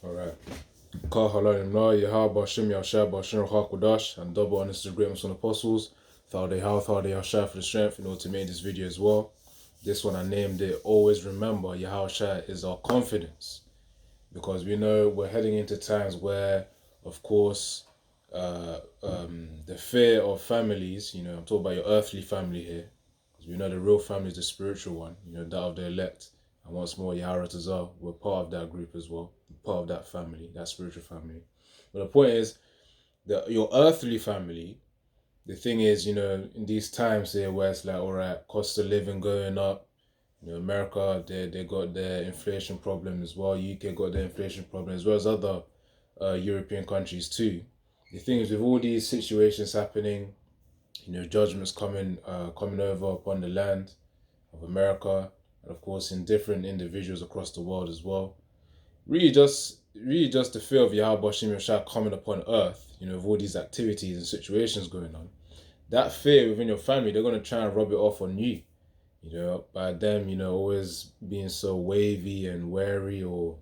Alright. Ka halalim na Yahawashi Yashab Bashir Hakudash and double honest agreements on apostles. Thought they Yashab for the strength in order to make this video as well. This one I named it Always Remember Yahawashi is our confidence. Because we know we're heading into times where, of course, the fear of families, I'm talking about your earthly family here, because we know the real family is the spiritual one, that of the elect. And once more, Yaharatazar, we're part of that group as well, part of that family, that spiritual family. But the point is that your earthly family, the thing is, in these times here where it's like, all right, cost of living going up, America, they got their inflation problem as well. UK got their inflation problem as well as other European countries too. The thing is, with all these situations happening, judgments coming over upon the land of America, and of course in different individuals across the world as well. Really just the fear of Yahweh Shem Yashai coming upon earth, with all these activities and situations going on. That fear within your family, they're gonna try and rub it off on you. By them, always being so wavy and wary, or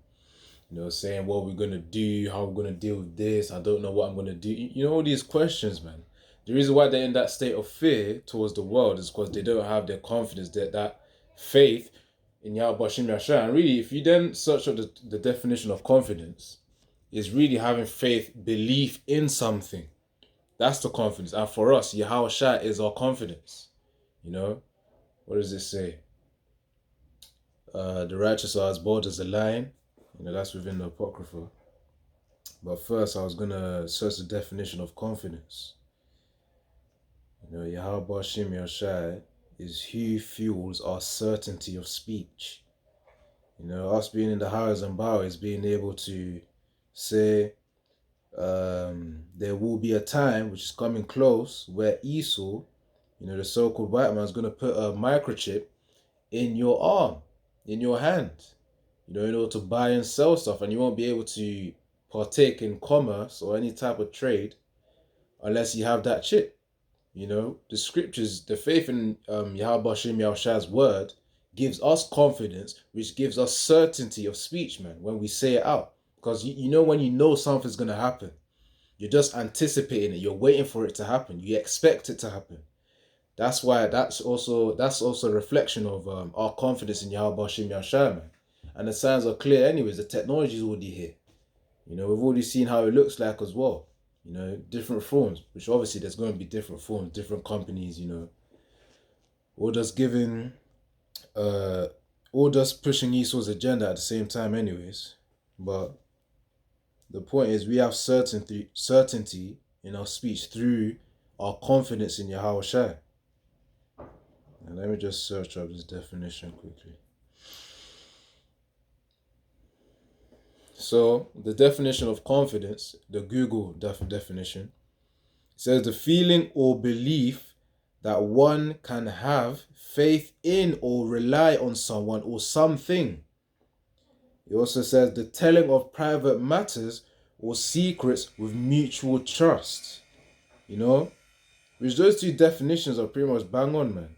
saying what we're gonna do, how we're gonna deal with this, I don't know what I'm gonna do. All these questions, man. The reason why they're in that state of fear towards the world is because they don't have their confidence, that faith in Yahweh Shem Yashai. And really, if you then search up the definition of confidence, is really having faith, belief in something. That's the confidence. And for us, Yahawashi is our confidence. What does it say? The righteous are as bold as a lion. That's within the Apocrypha. But first, I was going to search the definition of confidence. Yahweh Shem Yashai is who fuels our certainty of speech. Us being in the highs and bowers, being able to say, there will be a time, which is coming close, where Esau, the so-called white man, is going to put a microchip in your arm, in your hand, in order to buy and sell stuff, and you won't be able to partake in commerce or any type of trade unless you have that chip. The scriptures, the faith in Yahweh Shem Yashai's word gives us confidence, which gives us certainty of speech, man, when we say it out. Because when you know something's going to happen, you're just anticipating it. You're waiting for it to happen. You expect it to happen. That's why that's also a reflection of our confidence in Yahweh Shem Yashai, man. And the signs are clear anyways. The technology is already here. We've already seen how it looks like as well. Different forms, which obviously there's going to be different forms, different companies, all just giving, all just pushing Esau's agenda at the same time anyways. But the point is, we have certainty in our speech through our confidence in Yahawashi. And let me just search up this definition quickly. So the definition of confidence, the Google definition, says the feeling or belief that one can have faith in or rely on someone or something. It also says the telling of private matters or secrets with mutual trust. Which those two definitions are pretty much bang on, man.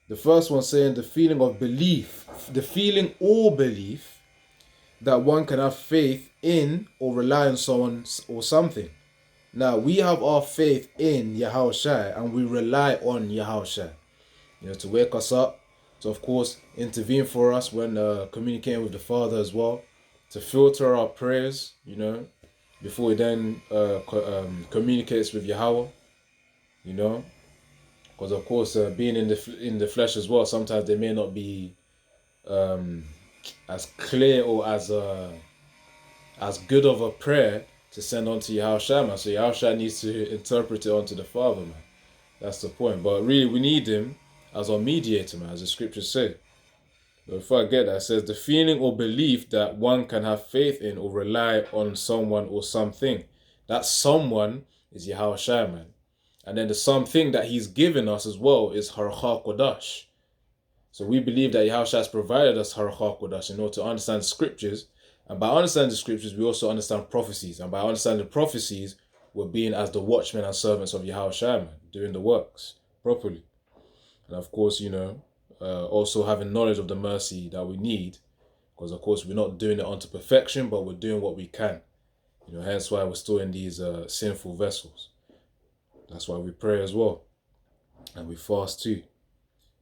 The first one saying the feeling of belief, the feeling or belief that one can have faith in or rely on someone or something. Now, we have our faith in Yahawashi and we rely on Yahawashi, to wake us up, to, of course, intervene for us when communicating with the Father as well, to filter our prayers, before he then communicates with Yahweh, because, of course, being in the flesh as well, sometimes they may not be as clear or as good of a prayer to send on to Yahawashi, man. So Yahawashi needs to interpret it onto the Father, man. That's the point. But really, we need him as our mediator, man, as the scriptures say. But before I get that, it says the feeling or belief that one can have faith in or rely on someone or something. That someone is Yahawashi, man. And then the something that he's given us as well is Harakha Kodash. So we believe that Yahawashi has provided us Harakha Kodash in order to understand the scriptures. And by understanding the scriptures, we also understand prophecies. And by understanding the prophecies, we're being as the watchmen and servants of Yahawashi, man, doing the works properly. And of course, also having knowledge of the mercy that we need. Because of course we're not doing it unto perfection, but we're doing what we can. Hence why we're still in these sinful vessels. That's why we pray as well. And we fast too.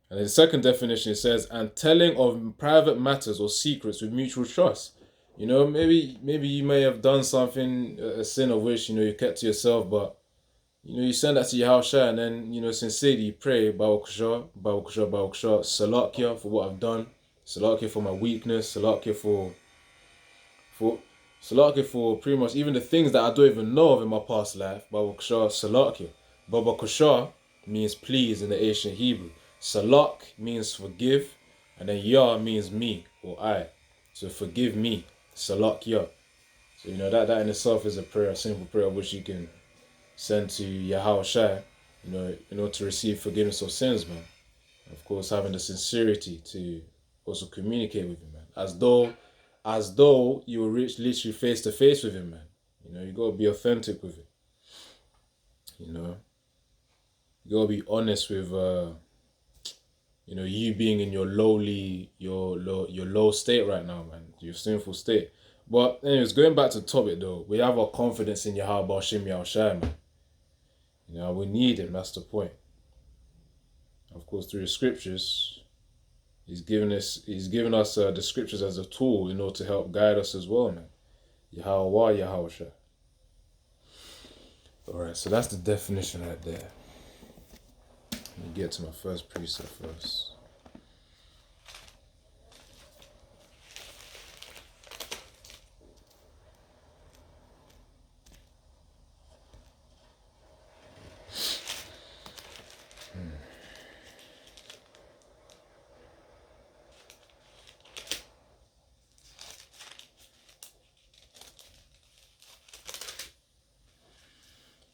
And in the second definition, it says, and telling of private matters or secrets with mutual trust. Maybe you may have done something, a sin of which, you kept to yourself, but, you send that to Yahawashi, and then, sincerely you pray, Baruch Salakia for what I've done, Salakia for my weakness, Salakia for pretty much even the things that I don't even know of in my past life, Baruch Salakia. Baba Kusha means please in the ancient Hebrew. Salak means forgive, and then Yah means me or I. So forgive me, Salak Yah. So that in itself is a prayer, a simple prayer which you can send to Yahawashi, in order to receive forgiveness of sins, man. Of course, having the sincerity to also communicate with him, man. As though you were literally face to face with him, man. You gotta be authentic with it. You gotta be honest with you being in your low state right now, man. Your sinful state. But anyways, going back to the topic though, we have our confidence in Yahawashi, man. We need him, that's the point. Of course, through the scriptures, he's given us the scriptures as a tool in order to help guide us as well, man. Yahawashi. Alright, so that's the definition right there. Let me get to my first precept first.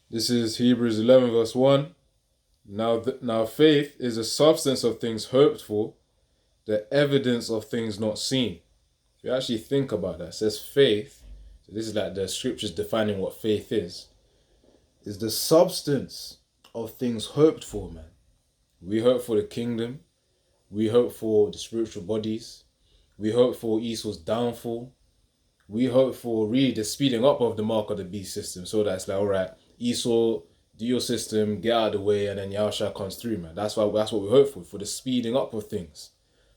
This is Hebrews 11 verse 1. Now faith is the substance of things hoped for, the evidence of things not seen. If you actually think about that, it says faith. So this is like the scriptures defining what faith is the substance of things hoped for, man. We hope for the kingdom. We hope for the spiritual bodies. We hope for Esau's downfall. We hope for really the speeding up of the mark of the beast system, so that it's like, all right, Esau, do your system, get out of the way, and then Yahawashi comes through, man. That's what we hope for the speeding up of things,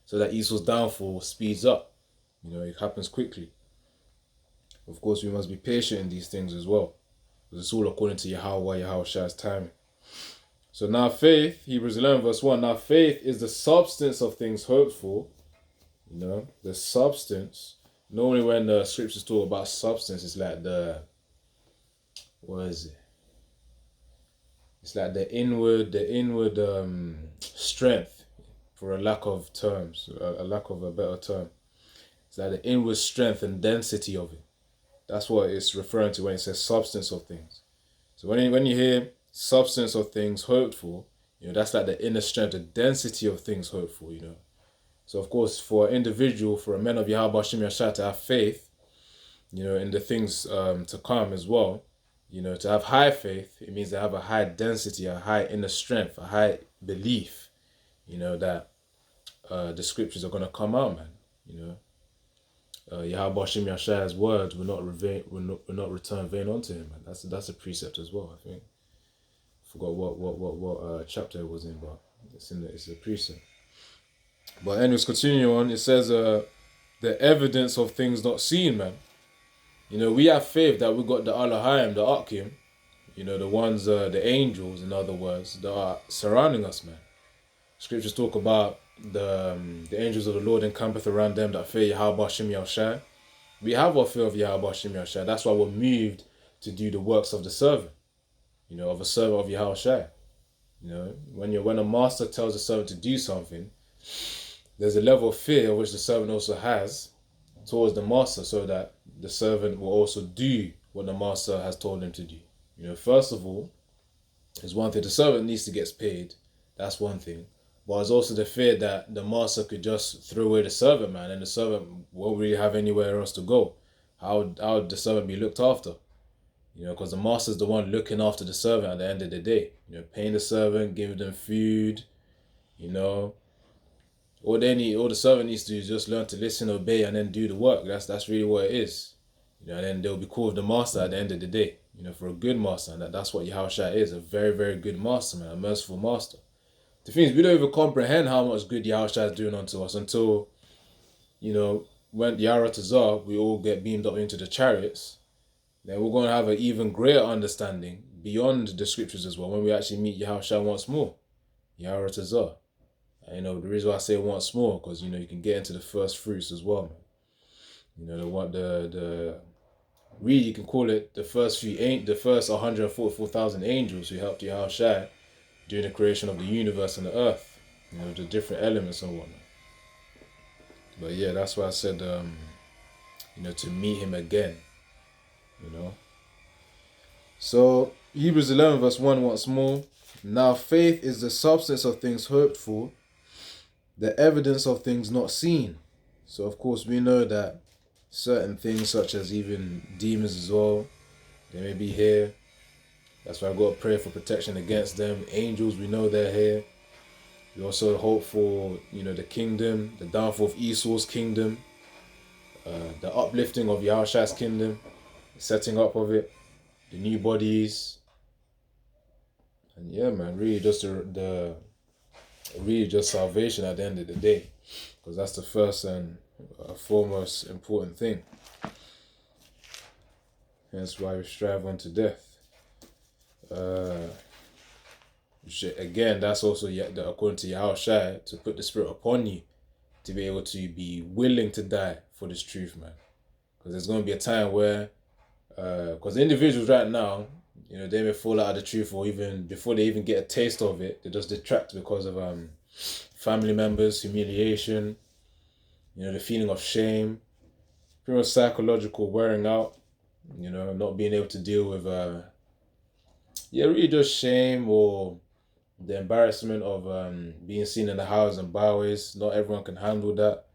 so that Esau's downfall speeds up. It happens quickly. Of course, we must be patient in these things as well, because it's all according to Yahawashi's timing. So now faith, Hebrews 11 verse 1, now faith is the substance of things hoped for. The substance. Normally when the scriptures talk about substance, it's like what is it? It's like the inward strength, for a lack of terms, a lack of a better term. It's like the inward strength and density of it. That's what it's referring to when it says substance of things. So when you hear substance of things hoped for, that's like the inner strength, the density of things hoped for, So of course, for an individual, for a man of Yahawashi to have faith, in the things to come as well, to have high faith, it means they have a high density, a high inner strength, a high belief, that the scriptures are going to come out, man. Yahawashi words will not return vain unto him, man. That's a precept as well, I think. Forgot what chapter it was in, but it's a precept. But anyways, continue on. It says the evidence of things not seen, man. We have faith that we got the Elohim, the Akim, the ones, the angels, in other words, that are surrounding us, man. Scriptures talk about the angels of the Lord encampeth around them that fear Yahawashi. We have our fear of Yahawashi. That's why we're moved to do the works of the servant, of a servant of Yahawashi. When a master tells a servant to do something, there's a level of fear which the servant also has towards the master, so that the servant will also do what the master has told him to do. First of all, there's one thing, the servant needs to get paid. That's one thing. But there's also the fear that the master could just throw away the servant, man, and the servant won't really have anywhere else to go. How would the servant be looked after? Because the master's the one looking after the servant at the end of the day. Paying the servant, giving them food, All the servant needs to do is just learn to listen, obey, and then do the work. That's really what it is. And then they'll be cool with the master at the end of the day. For a good master, and that's what Yahawashi is, a very, very good master, man, a merciful master. The thing is, we don't even comprehend how much good Yahawashi is doing unto us until, when the Yaratazar, we all get beamed up into the chariots. Then we're going to have an even greater understanding beyond the scriptures as well when we actually meet Yahawashi once more. Yaratazar. And, the reason why I say once more, because, you can get into the first fruits as well, man. Really, you can call it the first 144,000 angels who helped Yahawashi during the creation of the universe and the earth, the different elements and whatnot. But yeah, that's why I said, to meet him again, So Hebrews 11 verse 1 once more. Now faith is the substance of things hoped for, the evidence of things not seen. So of course we know that certain things, such as even demons as well, they may be here. That's why I've got to pray for protection against them. Angels, we know they're here. We also hope for, the kingdom, the downfall of Esau's kingdom, the uplifting of Yahushua's kingdom, the setting up of it, the new bodies. And yeah, man, really just just salvation at the end of the day. Because that's the first and foremost important thing. Hence why we strive unto death. Again, that's also according to Yahawashi, to put the spirit upon you, to be able to be willing to die for this truth, man. Because there's going to be a time where, because individuals right now, they may fall out of the truth, or even before they even get a taste of it, they just detract because of family members, humiliation, the feeling of shame, pretty much psychological wearing out, not being able to deal with, really just shame or the embarrassment of being seen in the highways and byways. Not everyone can handle that.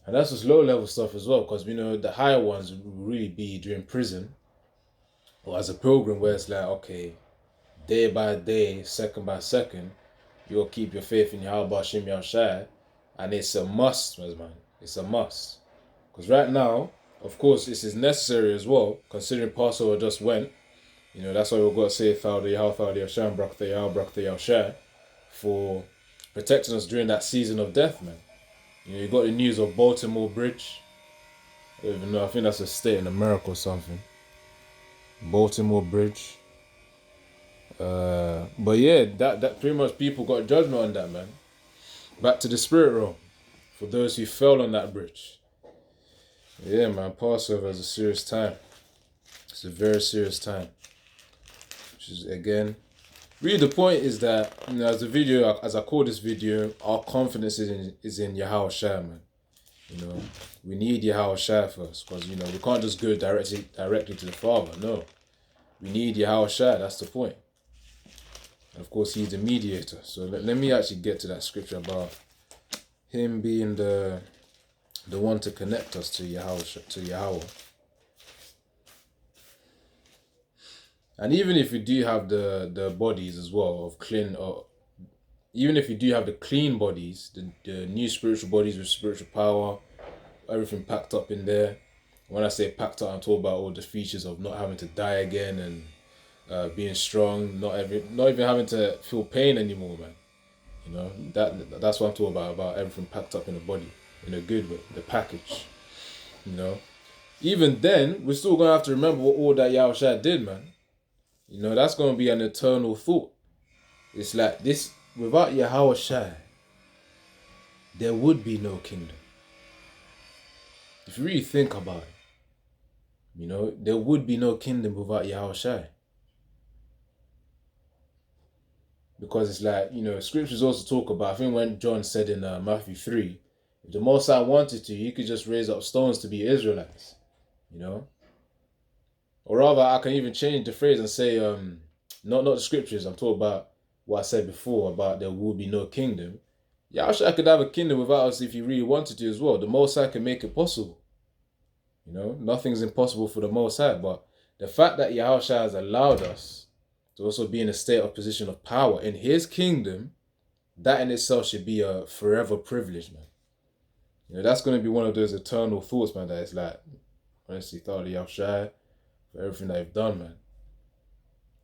And that's just low level stuff as well, because we know the higher ones will really be during prison or as a pilgrim, where it's like, okay, day by day, second by second, you'll keep your faith in Yahawashi Yahawashi, and it's a must, man. It's a must. Because right now, of course, this is necessary as well, considering Passover just went. That's why we've got to say Yahawashi for protecting us during that season of death, man. You got the news of Baltimore Bridge. I don't even know, I think that's a state in America or something. Baltimore Bridge. But yeah, that pretty much people got judgment on that, man. Back to the spirit realm for those who fell on that bridge. Yeah, man, Passover is a serious time. It's a very serious time. Which is, again, really the point is that, as I call this video, our confidence is in Yahawashi, man. We need Yahawashi first, because, we can't just go directly to the Father, no. We need Yahawashi, that's the point. And of course, he's the mediator. So let me actually get to that scripture about him being the one to connect us to Yahweh. And even if we do have the bodies as well of clean, or even if we do have the clean bodies, the new spiritual bodies with spiritual power, everything packed up in there. When I say packed up, I'm talking about all the features of not having to die again and being strong, not even having to feel pain anymore, man. That's what I'm talking about everything packed up in the body, in a good way, the package. Even then, we're still gonna have to remember what all that Yahawashi did, man. That's gonna be an eternal thought. It's like this: without Yahawashi, there would be no kingdom. If you really think about it, there would be no kingdom without Yahawashi. Because it's like, scriptures also talk about, I think when John said in Matthew 3, if the Most High wanted to, he could just raise up stones to be Israelites, Or rather, I can even change the phrase and say, not the scriptures, I'm talking about what I said before about there will be no kingdom. Yahawashi could have a kingdom without us if he really wanted to as well. The Most High can make it possible. Nothing's impossible for the Most High, but the fact that Yahawashi has allowed us to also be in a state of position of power in his kingdom, that in itself should be a forever privilege, man. That's going to be one of those eternal thoughts, man, that is like, honestly, thoroughly shy for everything that you've done, man.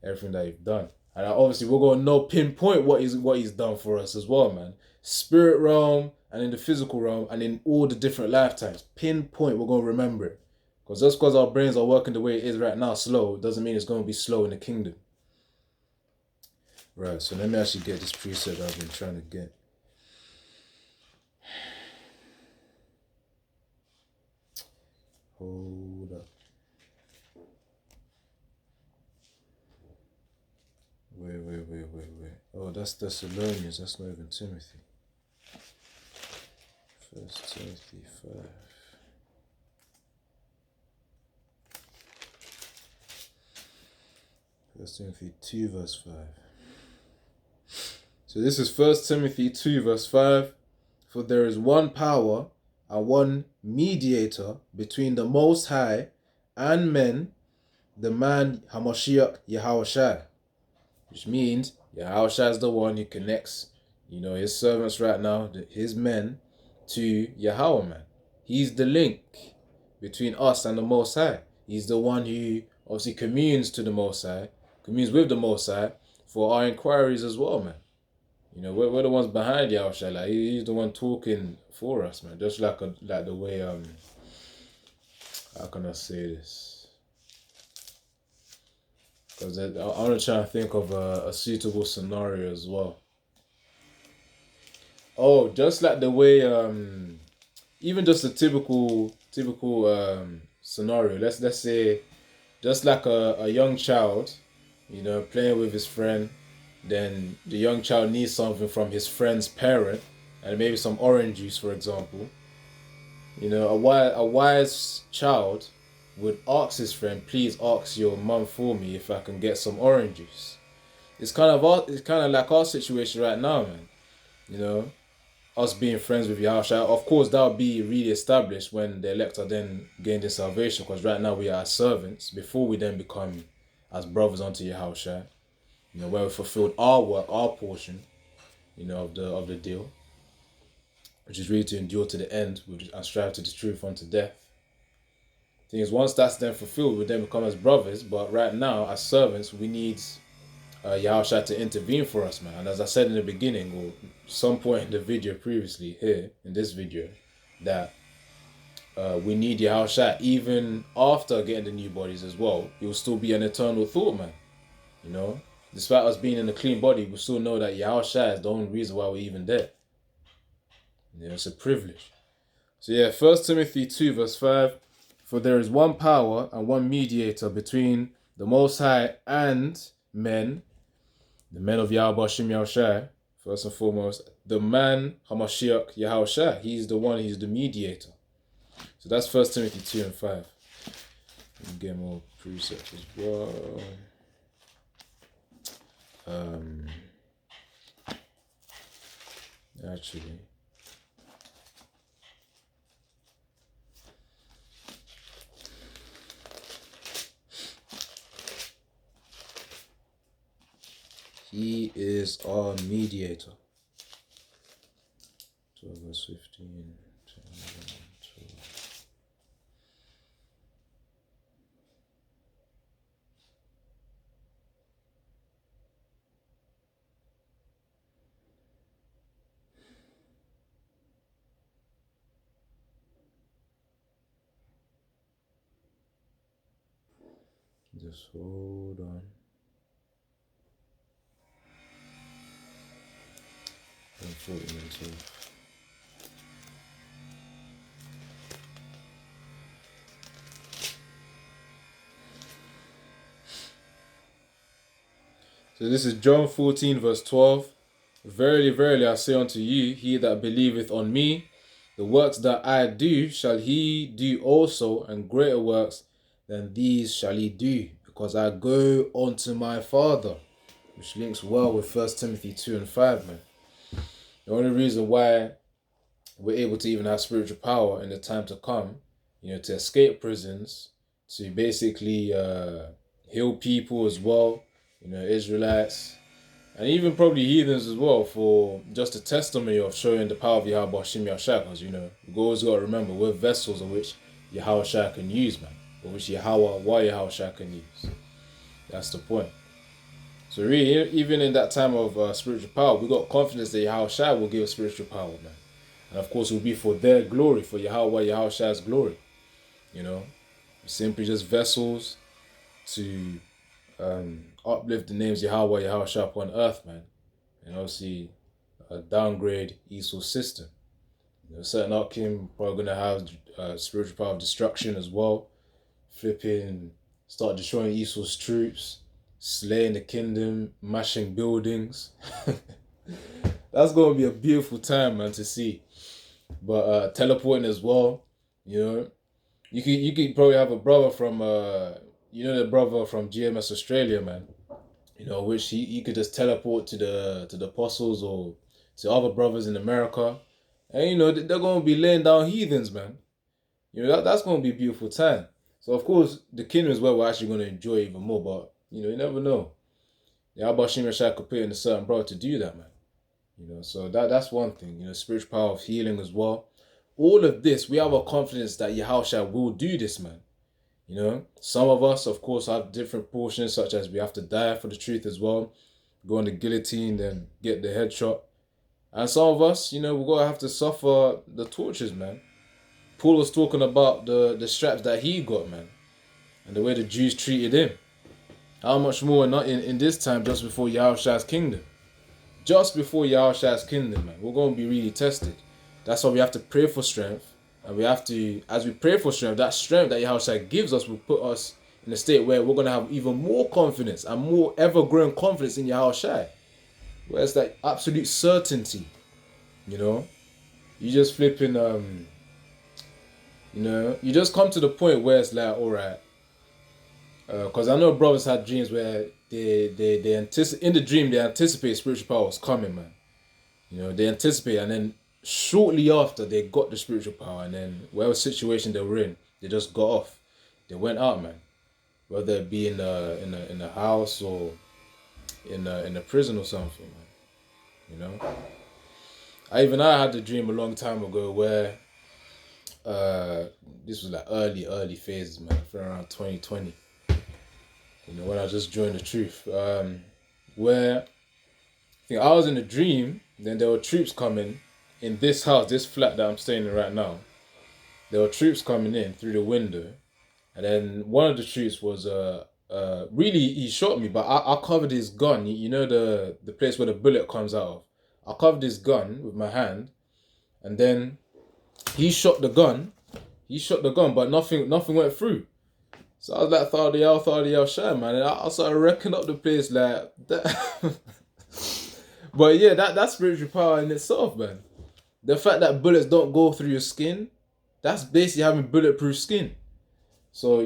Everything that you've done. And obviously, we're going to know pinpoint what he's done for us as well, man. Spirit realm and in the physical realm and in all the different lifetimes. Pinpoint, we're going to remember it. Because just because our brains are working the way it is right now, slow, doesn't mean it's going to be slow in the kingdom. Right, so let me actually get this preset that I've been trying to get. Hold up. Wait. Oh, that's Thessalonians. That's not even Timothy. 1 Timothy 5. First Timothy 2 verse 5. So this is 1 Timothy 2 verse 5. For there is one power and one mediator between the Most High and men, the man Hamashiach Yahawashi. Which means Yahawashi is the one who connects, his servants right now, his men, to Yahweh, man. He's the link between us and the Most High. He's the one who obviously communes to the Most High, communes with the Most High for our inquiries as well, man. We're the ones behind Yahawashi. Like he's the one talking for us, man. Just like the way how can I say this? Because I want to try and think of a suitable scenario as well. Oh, just like the way even just a typical scenario. Let's say just like a young child, playing with his friend. Then the young child needs something from his friend's parent, and maybe some orange juice, for example. A wise child would ask his friend, "Please ask your mum for me if I can get some orange juice." It's kind of like our situation right now, man. Us being friends with Yahawashi. Of course, that would be really established when the elect are then gained in salvation, because right now we are as servants before we then become as brothers unto Yahawashi. Where we fulfilled our work, our portion, of the deal, which is really to endure to the end and strive to the truth unto death. The thing is, once that's then fulfilled, we then become as brothers. But right now, as servants, we need Yahawashi to intervene for us, man. And as I said in the beginning, or some point in the video previously here in this video, that we need Yahawashi even after getting the new bodies as well. It will still be an eternal thought, man. Despite us being in a clean body, we still know that Yahawashi is the only reason why we're even there. It's a privilege. So 1 Timothy 2 verse 5. For there is one power and one mediator between the Most High and men, the men of Yahawashi, first and foremost, the man Hamashiach Yahawashi. He's the mediator. So that's 1 Timothy 2 and 5. Let me get more precepts as well. Actually, he is our mediator. 12 verse 15. 12. Just hold on. And 40 minutes off. So this is John 14 verse 12. Verily, verily, I say unto you, he that believeth on me, the works that I do shall he do also, and greater works than these shall he do, because I go unto my Father. Which links well with 1 Timothy 2 and 5, man. The only reason why we're able to even have spiritual power in the time to come, to escape prisons, to basically heal people as well, Israelites, And even probably heathens as well, for just a testimony of showing the power of Yahawashi Yahshua. Because, we always got to remember, we're vessels of which Yahawashi can use, man. Or which Yahawashi can use. That's the point. So really, even in that time of spiritual power, we got confidence that Yahawashi will give us spiritual power, man. And of course, it will be for their glory, for Yahawashi's glory. Simply just vessels to uplift the names Yahawashi upon earth, man. And obviously, downgrade Esau's system. Certain Akim probably gonna have spiritual power of destruction as well. Flipping, start destroying Esau's troops, slaying the kingdom, mashing buildings. That's gonna be a beautiful time, man, to see. But teleporting as well, you could probably have a brother from the brother from GMS Australia, man. Which he could just teleport to the apostles or to other brothers in America, and they're gonna be laying down heathens, man. That's gonna be a beautiful time. So of course the kingdom is where we're actually gonna enjoy even more, but you never know. The Abashim Rashad could put in a certain brother to do that, man. So that's one thing. Spiritual power of healing as well. All of this, we have a confidence that Yahushua will do this, man. Some of us, of course, have different portions, such as we have to die for the truth as well, go on the guillotine, then get the headshot. And some of us, we're going to have to suffer the tortures, man. Paul was talking about the straps that he got, man, and the way the Jews treated him. How much more not in this time, just before Yahushua's kingdom. Just before Yahushua's kingdom, man. We're going to be really tested. That's why we have to pray for strength. And we have to, as we pray for strength, that strength that Yahushua gives us will put us in a state where we're going to have even more confidence and more ever-growing confidence in Yahushua. Where it's like absolute certainty. You just flipping, you just come to the point where it's like, all right. Because I know brothers had dreams where they anticipate, in the dream, they anticipate spiritual power was coming, man. They anticipate, and then shortly after they got the spiritual power, and then whatever situation they were in, they just got off. They went out, man. Whether it be in a house or in a prison or something, man. I had a dream a long time ago where this was like early phases, man, around 2020. When I just joined the truth. Where I think I was in a dream, then there were troops coming in this house, this flat that I'm staying in right now. There were troops coming in through the window, and then one of the troops was really, he shot me, but I covered his gun. The place where the bullet comes out of. I covered his gun with my hand, and then he shot the gun, but nothing went through. So I was like, Thadiyal, Shine, man. And I started wrecking up the place like that. But yeah, that's spiritual power in itself, man. The fact that bullets don't go through your skin, that's basically having bulletproof skin. So,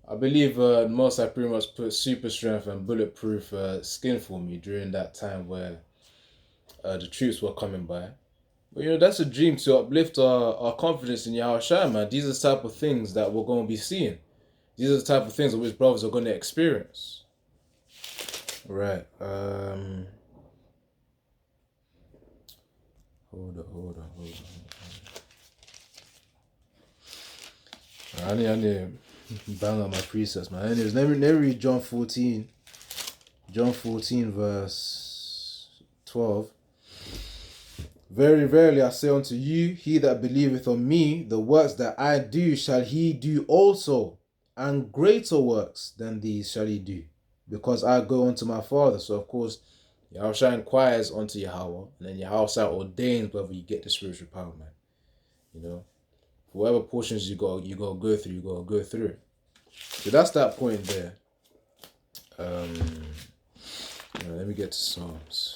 I believe most I pretty much put super strength and bulletproof skin for me during that time where the troops were coming by. But that's a dream to uplift our confidence in Yahushua, man. These are the type of things that we're going to be seeing. These are the type of things that which brothers are going to experience. Right. Hold on. I need to bang on my precepts, man. Anyways, let me read John 14. John 14, verse 12. Very verily I say unto you, he that believeth on me, the works that I do shall he do also, and greater works than these shall he do, because I go unto my Father. So of course, Yahushua inquires unto Yahweh, and then Yahushua ordains whether you get the spiritual power, man. Whatever portions you gotta go through, you gotta go through it. So that's that point there. Let me get to Psalms.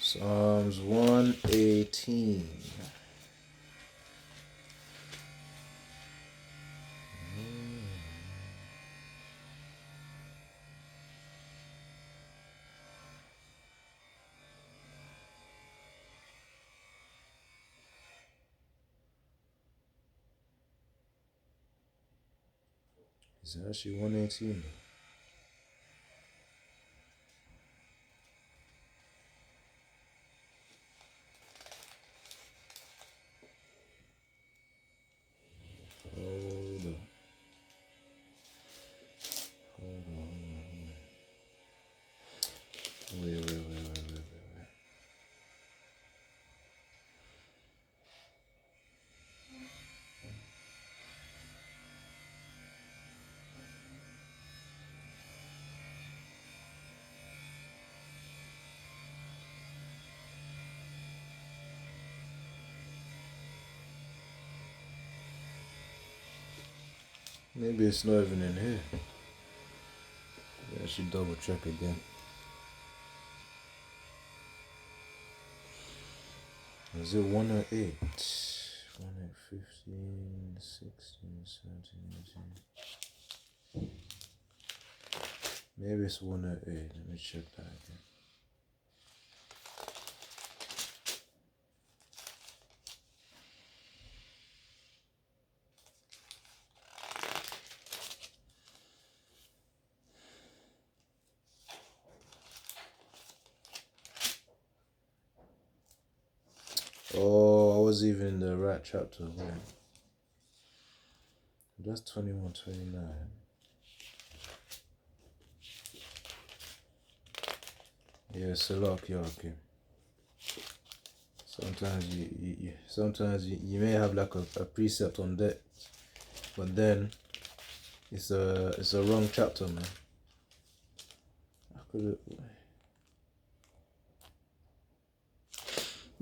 Psalms 118. Is it actually 118? Hold on. Wait. Maybe it's not even in here. I should double check again. Is it 108? 108, 15, 16, 17, 18. Maybe it's 108. Let me check that again. Oh, I was even in the right chapter. Wait. That's 21, 29. Yeah, Salak, yeah, okay. Sometimes you may have like a precept on that, but then it's a wrong chapter, man.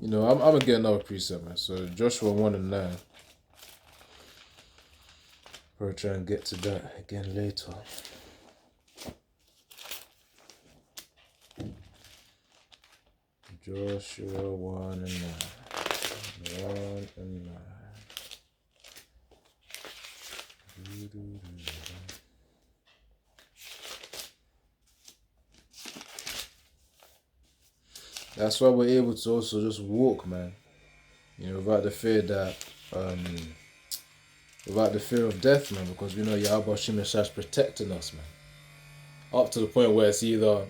I'm gonna get another precept, man. So Joshua 1 and 9. We'll try and get to that again later. Joshua 1 and 9. 1 and 9. That's why we're able to also just walk, man. Without the fear without the fear of death, man, because we know Yahawashi is protecting us, man. Up to the point where it's either,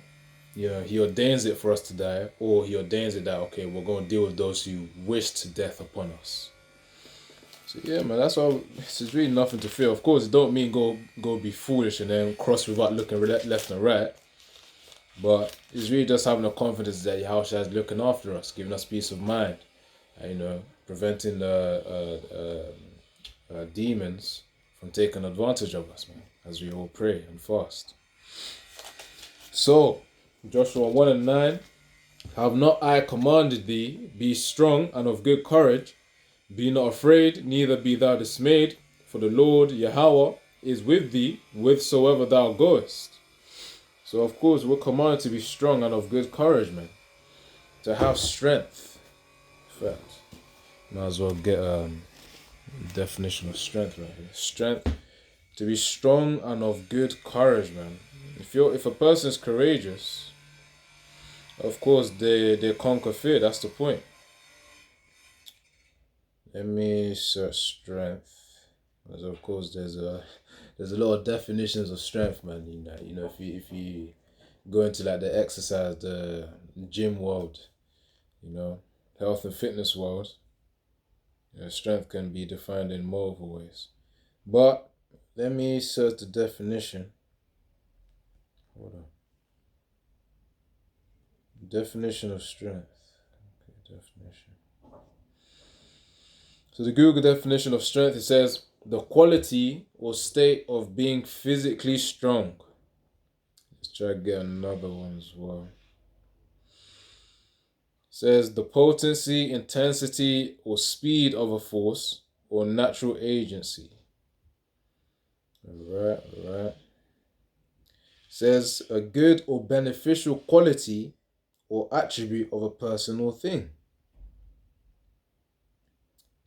he ordains it for us to die, or he ordains it that, okay, we're going to deal with those who wish to death upon us. So yeah, man, that's why there's really nothing to fear. Of course, it don't mean go be foolish and then cross without looking left and right. But it's really just having a confidence that Yahawashi is looking after us, giving us peace of mind, and, preventing the demons from taking advantage of us, man, as we all pray and fast. So, Joshua 1 and 9, have not I commanded thee, be strong and of good courage, be not afraid, neither be thou dismayed, for the Lord Yahweh is with thee whithersoever thou goest. So of course we're commanded to be strong and of good courage, man. To have strength. In fact, might as well get definition of strength right here. Strength, to be strong and of good courage, man. If a person is courageous, of course they conquer fear. That's the point. Let me search strength, because of course there's a lot of definitions of strength, man. If you go into like the exercise, the gym world, health and fitness world, strength can be defined in multiple ways. But let me search the definition. Hold on. Definition of strength. Okay, definition. So the Google definition of strength, it says the quality or state of being physically strong. Let's try to get another one as well. It says the potency, intensity, or speed of a force or natural agency. Alright. It says a good or beneficial quality or attribute of a person or thing.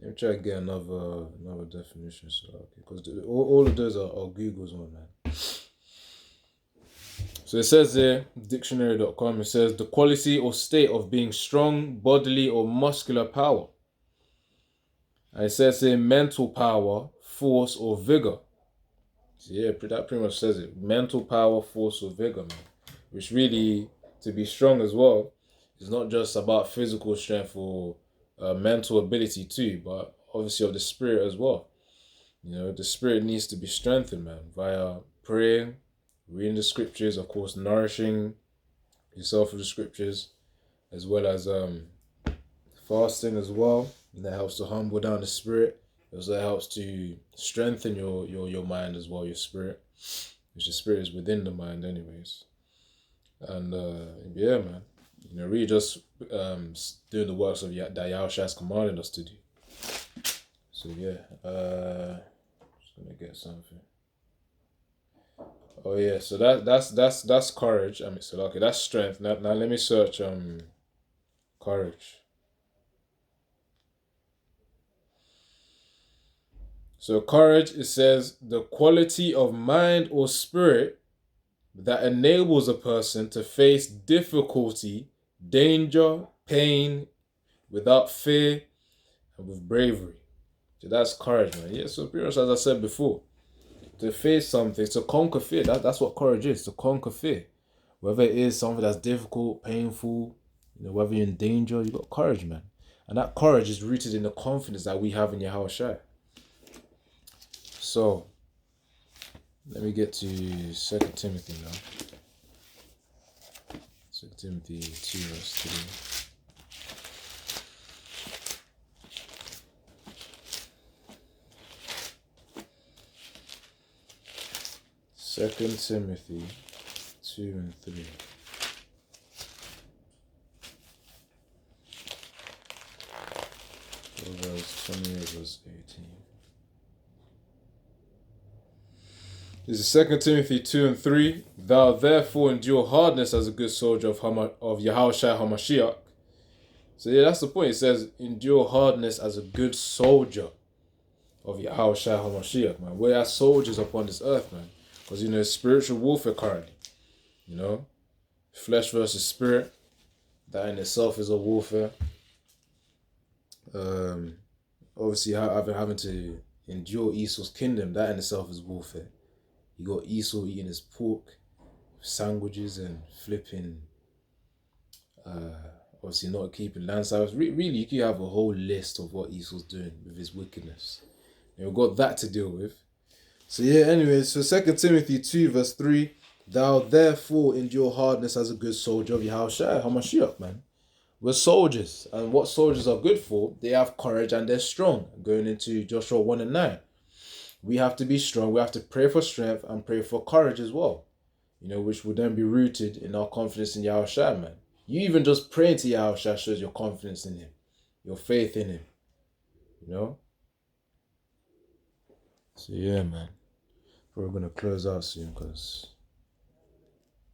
Let me try to get another definition, because all of those are Google's one, man. So it says here, dictionary.com, it says the quality or state of being strong, bodily or muscular power. And it says here mental power, force or vigor. So yeah, that pretty much says it. Mental power, force, or vigor, man. Which really, to be strong as well, is not just about physical strength or mental ability too, but obviously of the spirit as well. You know, the spirit needs to be strengthened, man, via praying, reading the scriptures, of course, nourishing yourself with the scriptures, as well as fasting as well. And that helps to humble down the spirit. It also helps to strengthen your mind as well, your spirit. Which the spirit is within the mind anyways. And yeah, man. You know, really just doing the works of that Yahawashi has commanded us to do. So yeah, just gonna get something. Oh yeah, so that's courage. I mean, so okay, that's strength. Now let me search courage. So courage, it says the quality of mind or spirit that enables a person to face difficulty, danger, pain without fear and with bravery. So that's courage, man. Yeah, so pretty much as I said before, to face something, to conquer fear. That's what courage is, to conquer fear. Whether it is something that's difficult, painful, you know, whether you're in danger, you got courage, man. And that courage is rooted in the confidence that we have in Yahawashi. So let me get to 2 Timothy now. 2 Timothy 2 verse 3. Second Timothy 2 and 3. Proverbs 28 verse 18. This is 2 Timothy 2 and 3. Thou therefore endure hardness as a good soldier of Yahawashi HaMashiach. So yeah, that's the point. It says, endure hardness as a good soldier of Yahawashi HaMashiach, man. We are soldiers upon this earth, man. Because, you know, it's spiritual warfare currently. You know? Flesh versus spirit. That in itself is a warfare. Obviously, having to endure Esau's kingdom, that in itself is warfare. You got Esau eating his pork, sandwiches, and flipping. Obviously, not keeping land Sabbaths. Really, you could have a whole list of what Esau's doing with his wickedness. And we've got that to deal with. So yeah, anyways, so 2 Timothy 2 verse 3, thou therefore endure hardness as a good soldier of Yahawashi HaMashiach, man. We're soldiers, and what soldiers are good for, they have courage and they're strong. Going into Joshua 1 and 9. We have to be strong, we have to pray for strength and pray for courage as well. You know, which would then be rooted in our confidence in Yahawashi, man. You even just praying to Yahawashi shows your confidence in him, your faith in him. You know? So yeah, man. We're gonna close out soon because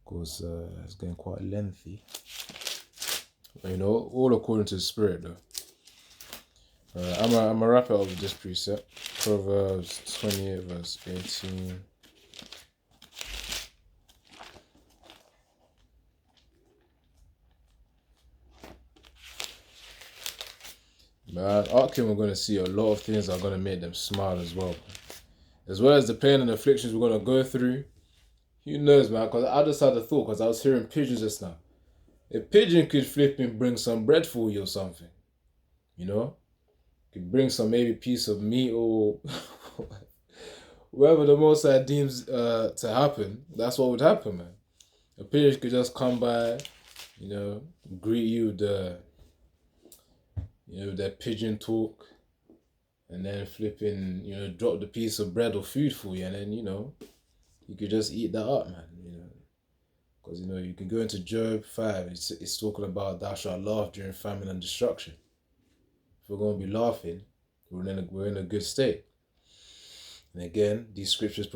it's getting quite lengthy. But, you know, all according to the spirit though. I'm gonna wrap it up with this precept. Proverbs 28 verse 18. Man, Arkin, we're gonna see a lot of things that are gonna make them smile as well. As well as the pain and afflictions we're gonna go through. Who knows, man? Because I just had a thought, because I was hearing pigeons just now. A pigeon could flip and bring some bread for you or something. You know? Could bring some maybe piece of meat or whatever the Most High deems to happen. That's what would happen, man. A pigeon could just come by, you know, greet you with that pigeon talk, and then flipping, you know, drop the piece of bread or food for you, and then, you know, you could just eat that up, man, you know. Because, you know, you can go into Job 5, it's talking about thou shalt laugh during famine and destruction. If we're going to be laughing, we're in a good state. And again, these scriptures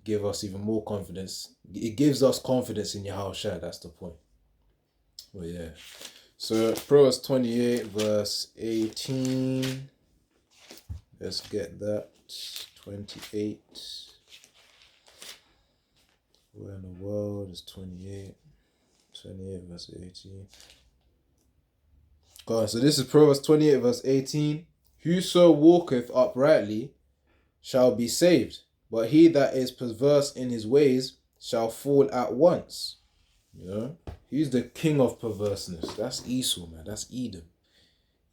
give us even more confidence. It gives us confidence in Yahawashi, that's the point. But yeah. So Proverbs 28 verse 18. Let's get that. 28. Where in the world is 28? 28 verse 18. God, so this is Proverbs 28 verse 18. Whoso walketh uprightly shall be saved, But he that is perverse in his ways shall fall at once. You know? He's the king of perverseness. That's Esau, man. That's Edom.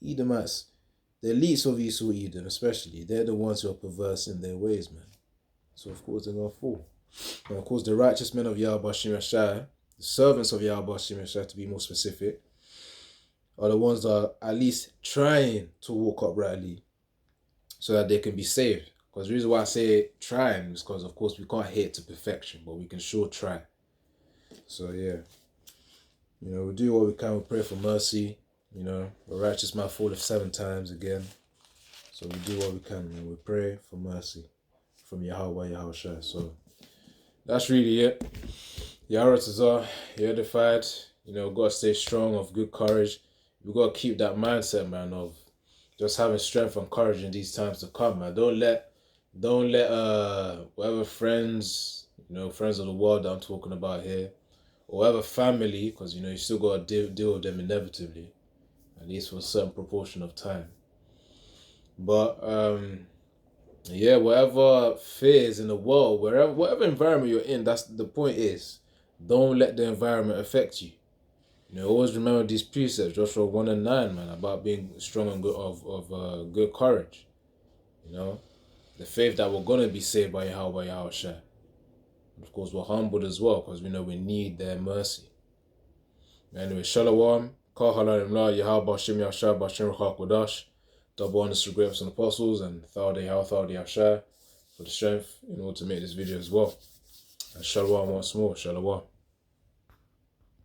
Edomites, the elites of Esau, Edom especially, they're the ones who are perverse in their ways, man. So of course they're going to fall. And of course the righteous men of Yahawashi, the servants of Yahawashi, to be more specific, are the ones that are at least trying to walk uprightly so that they can be saved. Because the reason why I say trying is because, of course, we can't hit to perfection, but we can sure try. So, yeah. You know, we do what we can. We pray for mercy. You know, a righteous man falleth 7 times again. So we do what we can. And we pray for mercy from Yahweh, Yahawashi. So that's really it. Yahawashi, you're edified. You know, we've got to stay strong, of good courage. We've got to keep that mindset, man, of just having strength and courage in these times to come, man. Don't let whatever friends, you know, friends of the world that I'm talking about here, or whatever family, because, you know, you still got to deal with them inevitably, at least for a certain proportion of time. But, yeah, whatever fears in the world, whatever environment you're in, that's the point is, don't let the environment affect you. You know, always remember these precepts, Joshua 1 and 9, man, about being strong and good of good courage. You know, the faith that we're gonna be saved by Yahweh, Yahawashi. Of course, we're humbled as well because we know we need their mercy. Anyway, Shalom, Kahalan Imla, Yahawashi, Yahshua, Bashim Kodash, double honors to great and apostles, and Thawdi Yahshua for the strength in order to make this video as well. And Shalom once more, Shalom.